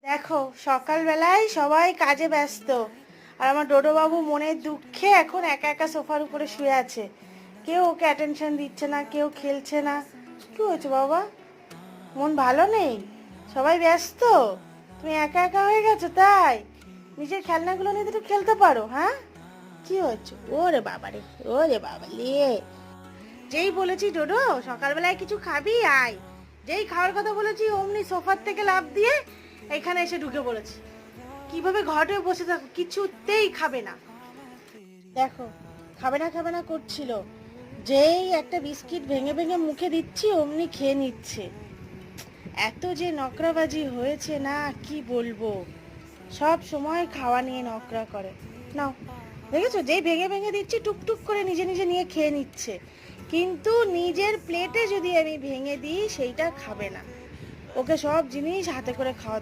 দেখো সকালবেলায় সবাই কাজে ব্যস্ত, আর আমার ডোডোবাবু মনের দুঃখে এখন একা একা সোফার উপরে শুয়ে আছে। কেউ ওকে অ্যাটেনশন দিচ্ছে না, কেউ খেলছে না। কি হয়েছে বাবা, মন ভালো নেই? সবাই ব্যস্ত, তুমি একা একা হয়ে গেছো তাই? নিজের খেলনাগুলো নিয়ে তো একটু খেলতে পারো। হ্যাঁ, কি হচ্ছে? ওরে বাবারে, ওরে বাবা লে, যেই বলেছি ডোডো সকালবেলায় কিছু খাবি আয়, যেই খাওয়ার কথা বলেছি অমনি সোফার থেকে লাফ দিয়ে এখানে এসে ঢুকে পড়েছে। কিভাবে ঘরে বসে থাকো, কিছুতেই খাবে না। দেখো, খাবে না করছিল, যেই একটা বিস্কিট ভেঙে ভেঙে মুখে দিচ্ছি অমনি খেয়ে নিচ্ছে। এত যে নকরাবাজি হয়েছে না কি বলবো, সব সময় খাওয়া নিয়ে নকরা করে। নাও, দেখেছো, যেই ভেঙে ভেঙে দিচ্ছি টুকটুক করে নিজে নিজে নিয়ে খেয়ে নিচ্ছে, কিন্তু নিজের প্লেটে যদি আমি ভেঙে দিই সেইটা খাবে না। ওকে সব জিনিস হাতে করে খাওয়া